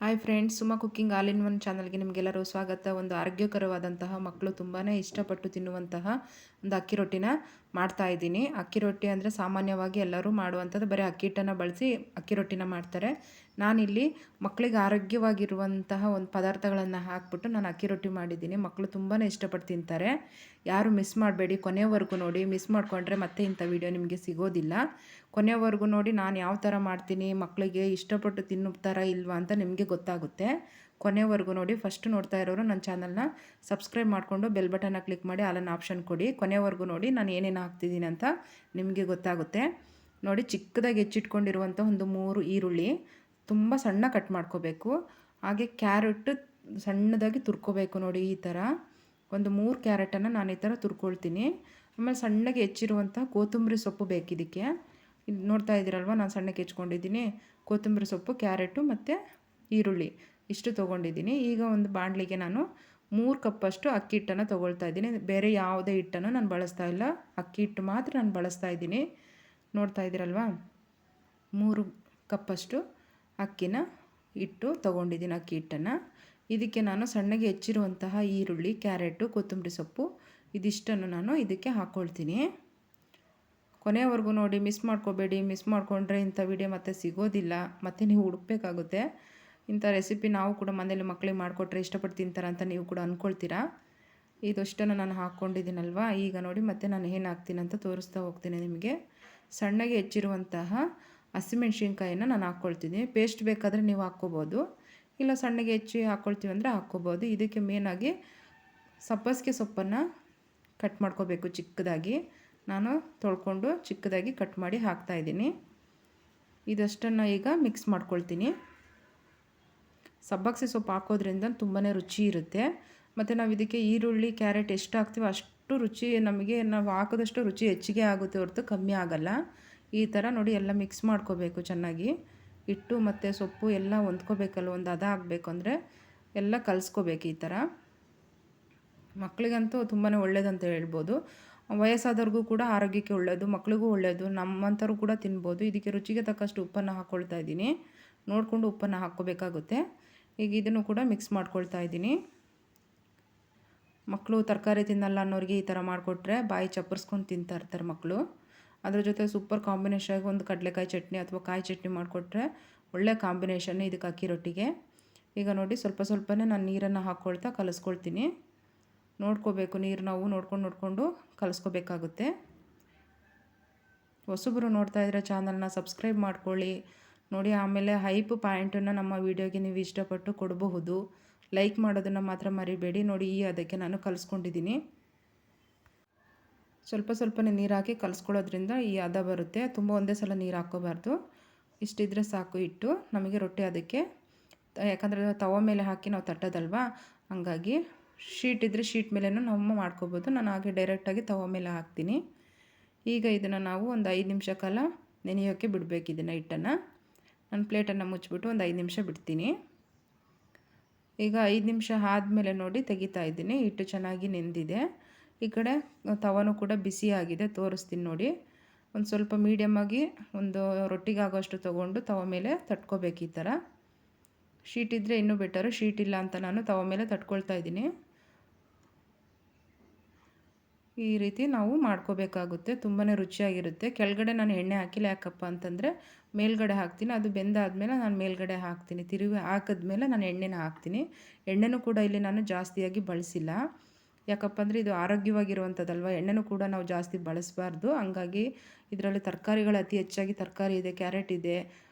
Hi friends, Suma cooking all in one ಚಾನಲ್ಗೆ ನಿಮಗೆಲ್ಲರೂ ಸ್ವಾಗತ. ಒಂದು ಆರೋಗ್ಯಕರವಾದಂತಹ ಮಕ್ಕಳು ತುಂಬಾ ಇಷ್ಟಪಟ್ಟು ತಿನ್ನುವಂತಹ ಒಂದು ಅಕ್ಕಿ ರೊಟ್ಟಿನ ಮಾಡ್ತಾ ಇದ್ದೀನಿ. ಅಕ್ಕಿ ರೊಟ್ಟಿ ಅಂದರೆ ಸಾಮಾನ್ಯವಾಗಿ ಎಲ್ಲರೂ ಮಾಡುವಂಥದ್ದು, ಬರೀ ಅಕ್ಕಿ ಹಿಟ್ಟನ್ನು ಬಳಸಿ ಅಕ್ಕಿ ರೊಟ್ಟಿನ ಮಾಡ್ತಾರೆ. ನಾನಿಲ್ಲಿ ಮಕ್ಕಳಿಗೆ ಆರೋಗ್ಯವಾಗಿರುವಂತಹ ಒಂದು ಪದಾರ್ಥಗಳನ್ನು ಹಾಕ್ಬಿಟ್ಟು ನಾನು ಅಕ್ಕಿ ರೊಟ್ಟಿ ಮಾಡಿದ್ದೀನಿ. ಮಕ್ಕಳು ತುಂಬಾ ಇಷ್ಟಪಟ್ಟು ತಿಂತಾರೆ. ಯಾರು ಮಿಸ್ ಮಾಡಬೇಡಿ, ಕೊನೆಯವರೆಗೂ ನೋಡಿ. ಮಿಸ್ ಮಾಡಿಕೊಂಡ್ರೆ ಮತ್ತೆ ಇಂಥ ವಿಡಿಯೋ ನಿಮಗೆ ಸಿಗೋದಿಲ್ಲ. ಕೊನೆಯವರೆಗೂ ನೋಡಿ ನಾನು ಯಾವ ಥರ ಮಾಡ್ತೀನಿ, ಮಕ್ಕಳಿಗೆ ಇಷ್ಟಪಟ್ಟು ತಿನ್ನುತ್ತಾರಾ ಇಲ್ವಾ ಅಂತ ನಿಮಗೆ ಗೊತ್ತಾಗುತ್ತೆ. ಕೊನೆವರೆಗೂ ನೋಡಿ. ಫಸ್ಟ್ ನೋಡ್ತಾ ಇರೋರು ನನ್ನ ಚಾನಲ್ನ ಸಬ್ಸ್ಕ್ರೈಬ್ ಮಾಡಿಕೊಂಡು ಬೆಲ್ ಬಟನ್ನ ಕ್ಲಿಕ್ ಮಾಡಿ ಆಲನ್ನು ಆಪ್ಷನ್ ಕೊಡಿ. ಕೊನೆವರೆಗೂ ನೋಡಿ ನಾನು ಏನೇನು ಹಾಕ್ತಿದ್ದೀನಿ ಅಂತ ನಿಮಗೆ ಗೊತ್ತಾಗುತ್ತೆ. ನೋಡಿ, ಚಿಕ್ಕದಾಗಿ ಹೆಚ್ಚಿಟ್ಕೊಂಡಿರುವಂಥ ಒಂದು 3 ಈರುಳ್ಳಿ ತುಂಬ ಸಣ್ಣ ಕಟ್ ಮಾಡ್ಕೋಬೇಕು. ಹಾಗೆ ಕ್ಯಾರೆಟ್ ಸಣ್ಣದಾಗಿ ತುರ್ಕೋಬೇಕು. ನೋಡಿ, ಈ ಥರ ಒಂದು 3 ಕ್ಯಾರೆಟನ್ನು ನಾನು ಈ ಥರ ತುರ್ಕೊಳ್ತೀನಿ. ಆಮೇಲೆ ಸಣ್ಣಗೆ ಹೆಚ್ಚಿರುವಂಥ ಕೊತ್ತಂಬರಿ ಸೊಪ್ಪು ಬೇಕಿದ್ದಕ್ಕೆ. ಇದು ನೋಡ್ತಾ ಇದ್ದೀರಲ್ವ, ನಾನು ಸಣ್ಣಕ್ಕೆ ಹೆಚ್ಕೊಂಡಿದ್ದೀನಿ. ಕೊತ್ತಂಬರಿ ಸೊಪ್ಪು, ಕ್ಯಾರೆಟು ಮತ್ತು ಈರುಳ್ಳಿ ಇಷ್ಟು ತೊಗೊಂಡಿದ್ದೀನಿ. ಈಗ ಒಂದು ಬಾಣಲಿಗೆ ನಾನು 3 ಕಪ್ಪಷ್ಟು ಅಕ್ಕಿ ಹಿಟ್ಟನ್ನು ತೊಗೊಳ್ತಾ ಇದ್ದೀನಿ. ಬೇರೆ ಯಾವುದೇ ಹಿಟ್ಟನ್ನು ನಾನು ಬಳಸ್ತಾ ಇಲ್ಲ, ಅಕ್ಕಿ ಹಿಟ್ಟು ಮಾತ್ರ ನಾನು ಬಳಸ್ತಾ ಇದ್ದೀನಿ. ನೋಡ್ತಾ ಇದ್ದೀರಲ್ವ, 3 ಕಪ್ಪಷ್ಟು ಅಕ್ಕಿನ ಹಿಟ್ಟು ತೊಗೊಂಡಿದ್ದೀನಿ, ಅಕ್ಕಿ ಹಿಟ್ಟನ್ನು. ಇದಕ್ಕೆ ನಾನು ಸಣ್ಣಗೆ ಹೆಚ್ಚಿರುವಂತಹ ಈರುಳ್ಳಿ, ಕ್ಯಾರೆಟು, ಕೊತ್ತಂಬರಿ ಸೊಪ್ಪು ಇದಿಷ್ಟನ್ನು ನಾನು ಇದಕ್ಕೆ ಹಾಕ್ಕೊಳ್ತೀನಿ. ಕೊನೆಯವರೆಗೂ ನೋಡಿ, ಮಿಸ್ ಮಾಡ್ಕೋಬೇಡಿ. ಮಿಸ್ ಮಾಡಿಕೊಂಡ್ರೆ ಇಂಥ ವಿಡಿಯೋ ಮತ್ತೆ ಸಿಗೋದಿಲ್ಲ, ಮತ್ತು ನೀವು ಹುಡುಕಬೇಕಾಗುತ್ತೆ. ಇಂಥ ರೆಸಿಪಿ ನಾವು ಕೂಡ ಮನೇಲಿ ಮಕ್ಕಳಿಗೆ ಮಾಡಿಕೊಟ್ರೆ ಇಷ್ಟಪಟ್ಟು ತಿಂತಾರೆ ಅಂತ ನೀವು ಕೂಡ ಅಂದ್ಕೊಳ್ತೀರಾ. ಇದಷ್ಟನ್ನು ನಾನು ಹಾಕ್ಕೊಂಡಿದ್ದೀನಲ್ವ. ಈಗ ನೋಡಿ, ಮತ್ತೆ ನಾನು ಏನು ಹಾಕ್ತೀನಿ ಅಂತ ತೋರಿಸ್ತಾ ಹೋಗ್ತೀನಿ ನಿಮಗೆ. ಸಣ್ಣಗೆ ಹೆಚ್ಚಿರುವಂತಹ ಹಸಿಮೆಣ್ಸಿನ್ಕಾಯಿನ ನಾನು ಹಾಕ್ಕೊಳ್ತೀನಿ. ಪೇಸ್ಟ್ ಬೇಕಾದರೆ ನೀವು ಹಾಕ್ಕೋಬೋದು, ಇಲ್ಲ ಸಣ್ಣಗೆ ಹೆಚ್ಚಿ ಹಾಕ್ಕೊಳ್ತೀವಿ ಅಂದರೆ ಹಾಕ್ಕೋಬೋದು. ಇದಕ್ಕೆ ಮೇನಾಗಿ ಸಬ್ಬಸಿಗೆ ಸೊಪ್ಪನ್ನು ಕಟ್ ಮಾಡ್ಕೋಬೇಕು ಚಿಕ್ಕದಾಗಿ. ನಾನು ತೊಳ್ಕೊಂಡು ಚಿಕ್ಕದಾಗಿ ಕಟ್ ಮಾಡಿ ಹಾಕ್ತಾಯಿದ್ದೀನಿ. ಇದಷ್ಟನ್ನು ಈಗ ಮಿಕ್ಸ್ ಮಾಡ್ಕೊಳ್ತೀನಿ. ಸಬ್ಬಸಿಗೆ ಸೊಪ್ಪು ಹಾಕೋದ್ರಿಂದ ತುಂಬಾ ರುಚಿ ಇರುತ್ತೆ. ಮತ್ತು ನಾವು ಇದಕ್ಕೆ ಈರುಳ್ಳಿ, ಕ್ಯಾರೆಟ್ ಎಷ್ಟು ಹಾಕ್ತೀವೋ ಅಷ್ಟು ರುಚಿ ನಮಗೆ, ನಾವು ಹಾಕೋದಷ್ಟು ರುಚಿ ಹೆಚ್ಚಿಗೆ ಆಗುತ್ತೆ ಹೊರತು ಕಮ್ಮಿ ಆಗೋಲ್ಲ. ಈ ಥರ ನೋಡಿ ಎಲ್ಲ ಮಿಕ್ಸ್ ಮಾಡ್ಕೋಬೇಕು ಚೆನ್ನಾಗಿ. ಹಿಟ್ಟು ಮತ್ತು ಸೊಪ್ಪು ಎಲ್ಲ ಹೊಂದ್ಕೋಬೇಕಲ್ಲ, ಒಂದು ಹದ ಆಗಬೇಕು ಅಂದರೆ ಎಲ್ಲ ಕಲಿಸ್ಕೋಬೇಕು. ಈ ಥರ ಮಕ್ಕಳಿಗಂತೂ ತುಂಬಾ ಒಳ್ಳೆಯದಂತ ಹೇಳ್ಬೋದು. ವಯಸ್ಸಾದವ್ರಿಗೂ ಕೂಡ ಆರೋಗ್ಯಕ್ಕೆ ಒಳ್ಳೆಯದು, ಮಕ್ಕಳಿಗೂ ಒಳ್ಳೆಯದು, ನಮ್ಮಂಥವ್ರು ಕೂಡ ತಿನ್ಬೋದು. ಇದಕ್ಕೆ ರುಚಿಗೆ ತಕ್ಕಷ್ಟು ಉಪ್ಪನ್ನು ಹಾಕ್ಕೊಳ್ತಾ ಇದ್ದೀನಿ. ನೋಡಿಕೊಂಡು ಉಪ್ಪನ್ನು ಹಾಕ್ಕೋಬೇಕಾಗುತ್ತೆ. ಈಗ ಇದನ್ನು ಕೂಡ ಮಿಕ್ಸ್ ಮಾಡ್ಕೊಳ್ತಾ ಇದ್ದೀನಿ. ಮಕ್ಕಳು ತರಕಾರಿ ತಿನ್ನಲ್ಲ ಅನ್ನೋರಿಗೆ ಈ ಥರ ಮಾಡಿಕೊಟ್ರೆ ಬಾಯಿ ಚಪ್ಪರ್ಸ್ಕೊಂಡು ತಿಂತಾ ಇರ್ತಾರೆ ಮಕ್ಕಳು. ಅದ್ರ ಜೊತೆ ಸೂಪರ್ ಕಾಂಬಿನೇಷನ್ ಒಂದು ಕಡಲೆಕಾಯಿ ಚಟ್ನಿ ಅಥವಾ ಕಾಯಿ ಚಟ್ನಿ ಮಾಡಿಕೊಟ್ರೆ ಒಳ್ಳೆ ಕಾಂಬಿನೇಷನ್ ಇದಕ್ಕೆ ಅಕ್ಕಿ ರೊಟ್ಟಿಗೆ. ಈಗ ನೋಡಿ, ಸ್ವಲ್ಪ ಸ್ವಲ್ಪನೇ ನಾನು ನೀರನ್ನು ಹಾಕ್ಕೊಳ್ತಾ ಕಲಿಸ್ಕೊಳ್ತೀನಿ. ನೋಡ್ಕೋಬೇಕು, ನೀರು ನಾವು ನೋಡ್ಕೊಂಡು ಕಲಿಸ್ಕೋಬೇಕಾಗುತ್ತೆ. ಹೊಸಬರು ನೋಡ್ತಾ ಇದ್ರೆ ಚಾನಲ್ನ ಸಬ್ಸ್ಕ್ರೈಬ್ ಮಾಡ್ಕೊಳ್ಳಿ ನೋಡಿ. ಆಮೇಲೆ ಹೈಪ್ ಪಾಯಿಂಟನ್ನು ನಮ್ಮ ವೀಡಿಯೋಗೆ ನೀವು ಇಷ್ಟಪಟ್ಟು ಕೊಡಬಹುದು. ಲೈಕ್ ಮಾಡೋದನ್ನು ಮಾತ್ರ ಮರಿಬೇಡಿ. ನೋಡಿ, ಅದಕ್ಕೆ ನಾನು ಕಲಿಸ್ಕೊಂಡಿದ್ದೀನಿ. ಸ್ವಲ್ಪ ಸ್ವಲ್ಪನೇ ನೀರು ಹಾಕಿ ಕಲಿಸ್ಕೊಳ್ಳೋದ್ರಿಂದ ಈ ಹದ ಬರುತ್ತೆ. ತುಂಬ ಒಂದೇ ಸಲ ನೀರು ಹಾಕ್ಕೋಬಾರ್ದು. ಇಷ್ಟಿದ್ರೆ ಸಾಕು ಹಿಟ್ಟು ನಮಗೆ ರೊಟ್ಟಿ ಅದಕ್ಕೆ. ಯಾಕಂದರೆ ತವ ಮೇಲೆ ಹಾಕಿ ನಾವು ತಟ್ಟೋದಲ್ವಾ, ಹಂಗಾಗಿ ಶೀಟ್ ಇದ್ದರೆ ಶೀಟ್ ಮೇಲೇನೂ ನಾವು ಮಾಡ್ಕೋಬೋದು. ನಾನು ಹಾಗೆ ಡೈರೆಕ್ಟಾಗಿ ತವ ಮೇಲೆ ಹಾಕ್ತೀನಿ. ಈಗ ಇದನ್ನು ನಾವು ಒಂದು 5 ನಿಮಿಷ ಕಾಲ ನೆನೆಯೋಕ್ಕೆ ಬಿಡಬೇಕು. ಇದನ್ನು ಹಿಟ್ಟನ್ನು ನಾನು ಪ್ಲೇಟನ್ನು ಮುಚ್ಚಿಬಿಟ್ಟು ಒಂದು 5 ನಿಮಿಷ ಬಿಡ್ತೀನಿ. ಈಗ 5 ನಿಮಿಷ ಆದಮೇಲೆ ನೋಡಿ ತೆಗಿತಾ ಇದ್ದೀನಿ. ಹಿಟ್ಟು ಚೆನ್ನಾಗಿ ನೆಂದಿದೆ. ಈ ಕಡೆ ತವನೂ ಕೂಡ ಬಿಸಿಯಾಗಿದೆ, ತೋರಿಸ್ತೀನಿ ನೋಡಿ. ಒಂದು ಸ್ವಲ್ಪ ಮೀಡಿಯಮ್ಮಾಗಿ ಒಂದು ರೊಟ್ಟಿಗೆ ಆಗೋಷ್ಟು ತೊಗೊಂಡು ತವ ಮೇಲೆ ತಟ್ಕೋಬೇಕು. ಈ ಥರ ಶೀಟ್ ಇದ್ದರೆ ಇನ್ನೂ ಬೆಟರು. ಶೀಟ್ ಇಲ್ಲ ಅಂತ ನಾನು ತವ ಮೇಲೆ ತಟ್ಕೊಳ್ತಾ ಇದ್ದೀನಿ. ಈ ರೀತಿ ನಾವು ಮಾಡ್ಕೋಬೇಕಾಗುತ್ತೆ. ತುಂಬಾ ರುಚಿಯಾಗಿರುತ್ತೆ. ಕೆಳಗಡೆ ನಾನು ಎಣ್ಣೆ ಹಾಕಿಲ್ಲ, ಯಾಕಪ್ಪ ಅಂತಂದರೆ ಮೇಲ್ಗಡೆ ಹಾಕ್ತೀನಿ. ಅದು ಬೆಂದಾದಮೇಲೆ ನಾನು ಮೇಲ್ಗಡೆ ಹಾಕ್ತೀನಿ. ತಿರುವಿ ಹಾಕಿದ್ಮೇಲೆ ನಾನು ಎಣ್ಣೆನ ಹಾಕ್ತೀನಿ. ಎಣ್ಣೆನೂ ಕೂಡ ಇಲ್ಲಿ ನಾನು ಜಾಸ್ತಿಯಾಗಿ ಬಳಸಿಲ್ಲ, ಯಾಕಪ್ಪ ಅಂದರೆ ಇದು ಆರೋಗ್ಯವಾಗಿರುವಂಥದ್ದಲ್ವ. ಎಣ್ಣೆನೂ ಕೂಡ ನಾವು ಜಾಸ್ತಿ ಬಳಸಬಾರ್ದು. ಹಂಗಾಗಿ ಇದರಲ್ಲಿ ತರಕಾರಿಗಳು ಅತಿ ಹೆಚ್ಚಾಗಿ ತರಕಾರಿ ಇದೆ, ಕ್ಯಾರೆಟ್ ಇದೆ,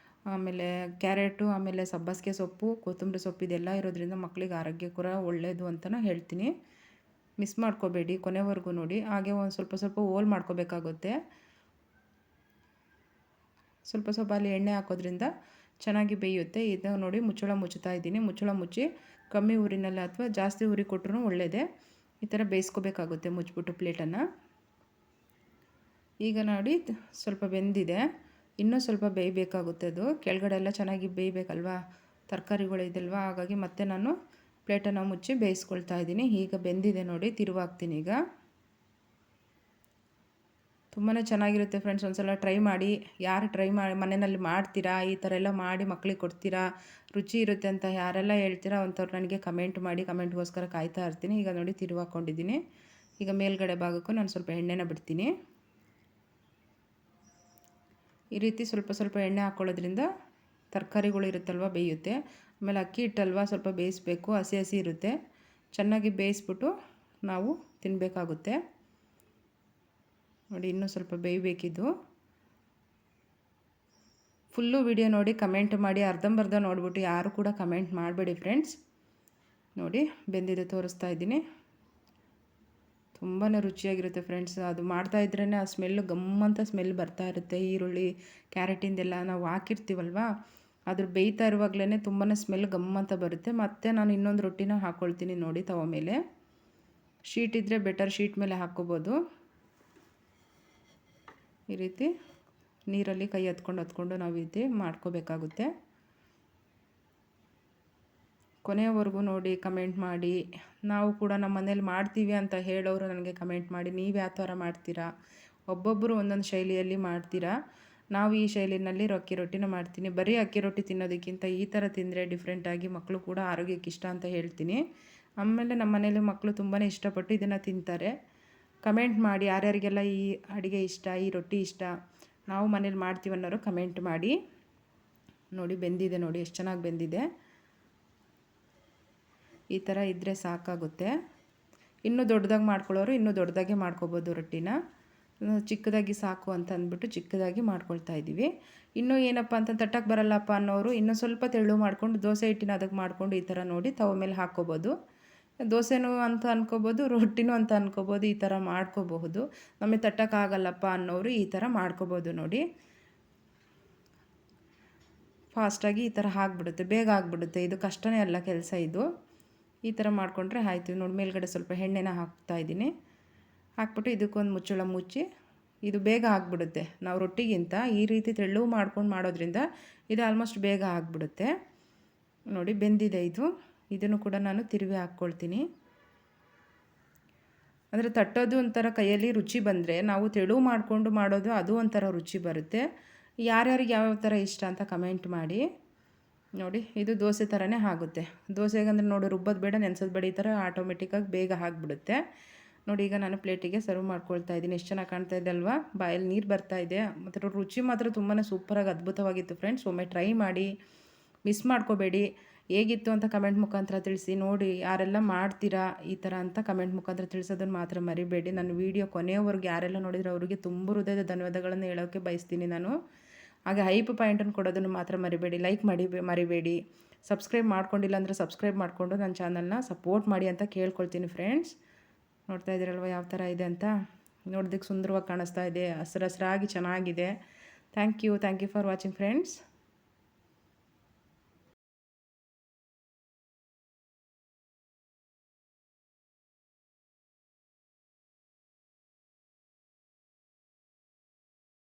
ಆಮೇಲೆ ಕ್ಯಾರೆಟು, ಆಮೇಲೆ ಸಬ್ಬಸಿಗೆ ಸೊಪ್ಪು, ಕೊತ್ತಂಬರಿ ಸೊಪ್ಪು ಇದೆಲ್ಲ ಇರೋದ್ರಿಂದ ಮಕ್ಕಳಿಗೆ ಆರೋಗ್ಯಕರ ಒಳ್ಳೆಯದು ಅಂತಲೂ ಹೇಳ್ತೀನಿ. ಮಿಸ್ ಮಾಡ್ಕೋಬೇಡಿ, ಕೊನೆವರೆಗೂ ನೋಡಿ. ಹಾಗೆ ಒಂದು ಸ್ವಲ್ಪ ಹೋಲ್ ಮಾಡ್ಕೋಬೇಕಾಗುತ್ತೆ. ಸ್ವಲ್ಪ ಅಲ್ಲಿ ಎಣ್ಣೆ ಹಾಕೋದ್ರಿಂದ ಚೆನ್ನಾಗಿ ಬೇಯುತ್ತೆ. ಇದು ನೋಡಿ, ಮುಚ್ಚಳ ಮುಚ್ಚುತ್ತಾ ಇದ್ದೀನಿ. ಮುಚ್ಚಳ ಮುಚ್ಚಿ ಕಮ್ಮಿ ಊರಿನಲ್ಲಿ ಅಥವಾ ಜಾಸ್ತಿ ಉರಿ ಕೊಟ್ಟರು ಒಳ್ಳೆಯದೇ. ಈ ಥರ ಬೇಯಿಸ್ಕೋಬೇಕಾಗುತ್ತೆ ಮುಚ್ಚಿಬಿಟ್ಟು ಪ್ಲೇಟನ್ನು. ಈಗ ನೋಡಿ, ಸ್ವಲ್ಪ ಬೆಂದಿದೆ. ಇನ್ನೂ ಸ್ವಲ್ಪ ಬೇಯಬೇಕಾಗುತ್ತೆ. ಅದು ಕೆಳಗಡೆ ಎಲ್ಲ ಚೆನ್ನಾಗಿ ಬೇಯಬೇಕಲ್ವಾ, ತರಕಾರಿಗಳು ಇದಲ್ವಾ. ಹಾಗಾಗಿ ಮತ್ತೆ ನಾನು ಪ್ಲೇಟನ್ನು ಮುಚ್ಚಿ ಬೇಯಿಸ್ಕೊಳ್ತಾ ಇದ್ದೀನಿ. ಈಗ ಬೆಂದಿದೆ ನೋಡಿ, ತಿರುವಾಗ್ತೀನಿ. ಈಗ ತುಂಬಾ ಚೆನ್ನಾಗಿರುತ್ತೆ ಫ್ರೆಂಡ್ಸ್. ಒಂದ್ಸಲ ಟ್ರೈ ಮಾಡಿ. ಯಾರು ಟ್ರೈ ಮಾಡಿ ಮನೆಯಲ್ಲಿ ಮಾಡ್ತೀರಾ, ಈ ಥರ ಎಲ್ಲ ಮಾಡಿ ಮಕ್ಳಿಗೆ ಕೊಡ್ತೀರಾ, ರುಚಿ ಇರುತ್ತೆ ಅಂತ ಯಾರೆಲ್ಲ ಹೇಳ್ತೀರಾ ಅಂಥವ್ರು ನನಗೆ ಕಮೆಂಟ್ ಮಾಡಿ. ಕಮೆಂಟ್ಗೋಸ್ಕರ ಕಾಯ್ತಾ ಇರ್ತೀನಿ. ಈಗ ನೋಡಿ ತಿರುವು ಹಾಕ್ಕೊಂಡಿದ್ದೀನಿ. ಈಗ ಮೇಲ್ಗಡೆ ಭಾಗಕ್ಕೂ ನಾನು ಸ್ವಲ್ಪ ಎಣ್ಣೆನ ಬಿಡ್ತೀನಿ. ಈ ರೀತಿ ಸ್ವಲ್ಪ ಸ್ವಲ್ಪ ಎಣ್ಣೆ ಹಾಕ್ಕೊಳ್ಳೋದ್ರಿಂದ ತರಕಾರಿಗಳು ಇರುತ್ತಲ್ವ ಬೇಯುತ್ತೆ. ಆಮೇಲೆ ಅಕ್ಕಿ ಹಿಟ್ಟಲ್ವ ಸ್ವಲ್ಪ ಬೇಯಿಸಬೇಕು, ಹಸಿ ಹಸಿ ಇರುತ್ತೆ. ಚೆನ್ನಾಗಿ ಬೇಯಿಸ್ಬಿಟ್ಟು ನಾವು ತಿನ್ನಬೇಕಾಗುತ್ತೆ. ನೋಡಿ ಇನ್ನೂ ಸ್ವಲ್ಪ ಬೇಯಬೇಕಿದ್ದು. ಫುಲ್ಲು ವಿಡಿಯೋ ನೋಡಿ ಕಮೆಂಟ್ ಮಾಡಿ. ಅರ್ಧಂಬರ್ಧ ನೋಡಿಬಿಟ್ಟು ಯಾರು ಕೂಡ ಕಮೆಂಟ್ ಮಾಡಬೇಡಿ ಫ್ರೆಂಡ್ಸ್. ನೋಡಿ ಬೆಂದಿದೆ, ತೋರಿಸ್ತಾ ಇದ್ದೀನಿ. ತುಂಬಾ ರುಚಿಯಾಗಿರುತ್ತೆ ಫ್ರೆಂಡ್ಸ್. ಅದು ಮಾಡ್ತಾಯಿದ್ರೇ ಆ ಸ್ಮೆಲ್ಲು ಗಮ್ಮಂತ ಸ್ಮೆಲ್ ಬರ್ತಾ ಇರುತ್ತೆ. ಈರುಳ್ಳಿ ಕ್ಯಾರೆಟಿಂದೆಲ್ಲ ನಾವು ಹಾಕಿರ್ತೀವಲ್ವ, ಅದ್ರ ಬೇಯ್ತಾ ಇರುವಾಗಲೇ ತುಂಬಾ ಸ್ಮೆಲ್ ಗಮ್ಮಂತ ಬರುತ್ತೆ. ಮತ್ತು ನಾನು ಇನ್ನೊಂದು ರೊಟ್ಟಿನ ಹಾಕ್ಕೊಳ್ತೀನಿ ನೋಡಿ ತವ ಮೇಲೆ. ಶೀಟ್ ಇದ್ದರೆ ಬೆಟರ್, ಶೀಟ್ ಮೇಲೆ ಹಾಕ್ಕೋಬೋದು. ಈ ರೀತಿ ನೀರಲ್ಲಿ ಕೈ ಹತ್ಕೊಂಡು ನಾವು ಇದು ಮಾಡ್ಕೋಬೇಕಾಗುತ್ತೆ. ಕೊನೆಯವರೆಗೂ ನೋಡಿ, ಕಮೆಂಟ್ ಮಾಡಿ. ನಾವು ಕೂಡ ನಮ್ಮ ಮನೇಲಿ ಮಾಡ್ತೀವಿ ಅಂತ ಹೇಳೋರು ನನಗೆ ಕಮೆಂಟ್ ಮಾಡಿ. ನೀವು ಯಾವ ಥರ ಮಾಡ್ತೀರಾ? ಒಬ್ಬೊಬ್ಬರು ಒಂದೊಂದು ಶೈಲಿಯಲ್ಲಿ ಮಾಡ್ತೀರಾ. ನಾವು ಈ ಶೈಲಿನಲ್ಲಿ ಅಕ್ಕಿ ರೊಟ್ಟಿನ ಮಾಡ್ತೀನಿ. ಬರೀ ಅಕ್ಕಿ ರೊಟ್ಟಿ ತಿನ್ನೋದಕ್ಕಿಂತ ಈ ಥರ ತಿಂದರೆ ಡಿಫ್ರೆಂಟಾಗಿ ಮಕ್ಕಳು ಕೂಡ ಆರೋಗ್ಯಕ್ಕೆ ಇಷ್ಟ ಅಂತ ಹೇಳ್ತೀನಿ. ಆಮೇಲೆ ನಮ್ಮ ಮನೇಲಿ ಮಕ್ಕಳು ತುಂಬಾ ಇಷ್ಟಪಟ್ಟು ಇದನ್ನು ತಿಂತಾರೆ. ಕಮೆಂಟ್ ಮಾಡಿ ಯಾರ್ಯಾರಿಗೆಲ್ಲ ಈ ಅಡುಗೆ ಇಷ್ಟ, ಈ ರೊಟ್ಟಿ ಇಷ್ಟ, ನಾವು ಮನೇಲಿ ಮಾಡ್ತೀವಿ ಅನ್ನೋರು ಕಮೆಂಟ್ ಮಾಡಿ. ನೋಡಿ ಬೆಂದಿದೆ, ನೋಡಿ ಎಷ್ಟು ಚೆನ್ನಾಗಿ ಬೆಂದಿದೆ. ಈ ಥರ ಇದ್ದರೆ ಸಾಕಾಗುತ್ತೆ. ಇನ್ನೂ ದೊಡ್ಡದಾಗಿ ಮಾಡ್ಕೊಳ್ಳೋರು ಇನ್ನೂ ದೊಡ್ಡದಾಗೆ ಮಾಡ್ಕೊಬೋದು ರೊಟ್ಟಿನ. ಚಿಕ್ಕದಾಗಿ ಸಾಕು ಅಂತ ಅಂದ್ಬಿಟ್ಟು ಚಿಕ್ಕದಾಗಿ ಮಾಡ್ಕೊಳ್ತಾ ಇದ್ದೀವಿ. ಇನ್ನೂ ಏನಪ್ಪ ಅಂತ ತಟ್ಟಕ್ಕೆ ಬರಲ್ಲಪ್ಪ ಅನ್ನೋರು ಇನ್ನೂ ಸ್ವಲ್ಪ ತೆಳು ಮಾಡ್ಕೊಂಡು ದೋಸೆ ಹಿಟ್ಟಿನ ಅದಕ್ಕೆ ಮಾಡ್ಕೊಂಡು ಈ ಥರ ನೋಡಿ ತವ ಮೇಲೆ ಹಾಕ್ಕೋಬೋದು. ದೋಸೆನೂ ಅಂತ ಅನ್ಕೋಬೋದು, ರೊಟ್ಟಿನೂ ಅಂತ ಅನ್ಕೋಬೋದು. ಈ ಥರ ಮಾಡ್ಕೋಬಹುದು. ನಮಗೆ ತಟ್ಟಕ್ಕಾಗಲ್ಲಪ್ಪ ಅನ್ನೋರು ಈ ಥರ ಮಾಡ್ಕೋಬೋದು. ನೋಡಿ ಫಾಸ್ಟಾಗಿ ಈ ಥರ ಆಗಿಬಿಡುತ್ತೆ, ಬೇಗ ಆಗಿಬಿಡುತ್ತೆ. ಇದು ಕಷ್ಟನೇ ಅಲ್ಲ ಕೆಲಸ ಇದು. ಈ ಥರ ಮಾಡಿಕೊಂಡ್ರೆ ಆಯಿತು. ನೋಡಿ ಮೇಲ್ಗಡೆ ಸ್ವಲ್ಪ ಎಣ್ಣೆನ ಹಾಕ್ತಾಯಿದ್ದೀನಿ. ಹಾಕ್ಬಿಟ್ಟು ಇದಕ್ಕೊಂದು ಮುಚ್ಚಳ ಮುಚ್ಚಿ, ಇದು ಬೇಗ ಆಗಿಬಿಡುತ್ತೆ. ನಾವು ರೊಟ್ಟಿಗಿಂತ ಈ ರೀತಿ ತೆಳ್ಳು ಮಾಡ್ಕೊಂಡು ಮಾಡೋದ್ರಿಂದ ಇದು ಆಲ್ಮೋಸ್ಟ್ ಬೇಗ ಆಗಿಬಿಡುತ್ತೆ. ನೋಡಿ ಬೆಂದಿದೆ ಇದು. ಇದನ್ನು ಕೂಡ ನಾನು ತಿರುವಿ ಹಾಕ್ಕೊಳ್ತೀನಿ. ಅಂದರೆ ತಟ್ಟೋದು ಒಂಥರ ಕೈಯಲ್ಲಿ ರುಚಿ ಬಂದರೆ, ನಾವು ತೆಳು ಮಾಡಿಕೊಂಡು ಮಾಡೋದು ಅದು ಒಂಥರ ರುಚಿ ಬರುತ್ತೆ. ಯಾರ್ಯಾರಿಗೆ ಯಾವ್ಯಾವ ಥರ ಇಷ್ಟ ಅಂತ ಕಮೆಂಟ್ ಮಾಡಿ. ನೋಡಿ ಇದು ದೋಸೆ ಥರನೇ ಆಗುತ್ತೆ. ದೋಸೆಗಂದ್ರೆ ನೋಡಿ ರುಬ್ಬೋದು ಬೇಡ, ನೆನೆಸೋದು ಬೇಡ. ಈ ಥರ ಆಟೋಮೆಟಿಕ್ಕಾಗಿ ಬೇಗ ಆಗಿಬಿಡುತ್ತೆ. ನೋಡಿ ಈಗ ನಾನು ಪ್ಲೇಟಿಗೆ ಸರ್ವ್ ಮಾಡ್ಕೊಳ್ತಾ ಇದ್ದೀನಿ. ಎಷ್ಟು ಚೆನ್ನಾಗಿ ಕಾಣ್ತಾ ಇದೆ ಅಲ್ವಾ? ಬಾಯಲ್ಲಿ ನೀರು ಬರ್ತಾ ಇದೆ. ಮತ್ತು ರುಚಿ ಮಾತ್ರ ತುಂಬಾ ಸೂಪರಾಗಿ ಅದ್ಭುತವಾಗಿತ್ತು ಫ್ರೆಂಡ್ಸ್. ಒಮ್ಮೆ ಟ್ರೈ ಮಾಡಿ, ಮಿಸ್ ಮಾಡ್ಕೋಬೇಡಿ. ಹೇಗಿತ್ತು ಅಂತ ಕಮೆಂಟ್ ಮುಖಾಂತರ ತಿಳಿಸಿ. ನೋಡಿ ಯಾರೆಲ್ಲ ಮಾಡ್ತೀರಾ ಈ ಥರ ಅಂತ ಕಮೆಂಟ್ ಮುಖಾಂತರ ತಿಳಿಸೋದನ್ನು ಮಾತ್ರ ಮರಿಬೇಡಿ. ನನ್ನ ವೀಡಿಯೋ ಕೊನೆಯವರೆಗೆ ಯಾರೆಲ್ಲ ನೋಡಿದ್ರೆ ಅವರಿಗೆ ತುಂಬ ಹೃದಯದ ಧನ್ಯವಾದಗಳನ್ನು ಹೇಳೋಕ್ಕೆ ಬಯಸ್ತೀನಿ ನಾನು. ಹಾಗೆ ಹೈಪ್ ಪಾಯಿಂಟನ್ನು ಕೊಡೋದನ್ನು ಮಾತ್ರ ಮರಿಬೇಡಿ. ಲೈಕ್ ಮಾಡಿ ಮರಿಬೇಡಿ. ಸಬ್ಸ್ಕ್ರೈಬ್ ಮಾಡ್ಕೊಂಡಿಲ್ಲ ಅಂದರೆ ಸಬ್ಸ್ಕ್ರೈಬ್ ಮಾಡಿಕೊಂಡು ನನ್ನ ಚಾನಲ್ನ ಸಪೋರ್ಟ್ ಮಾಡಿ ಅಂತ ಕೇಳ್ಕೊಳ್ತೀನಿ ಫ್ರೆಂಡ್ಸ್. ನೋಡ್ತಾ ಇದ್ದೀರಲ್ವ ಯಾವ ಥರ ಇದೆ ಅಂತ? ನೋಡೋದಕ್ಕೆ ಸುಂದರವಾಗಿ ಕಾಣಿಸ್ತಾ ಇದೆ, ಹಸಿರಾಗಿ ಚೆನ್ನಾಗಿದೆ. Thank you for watching friends.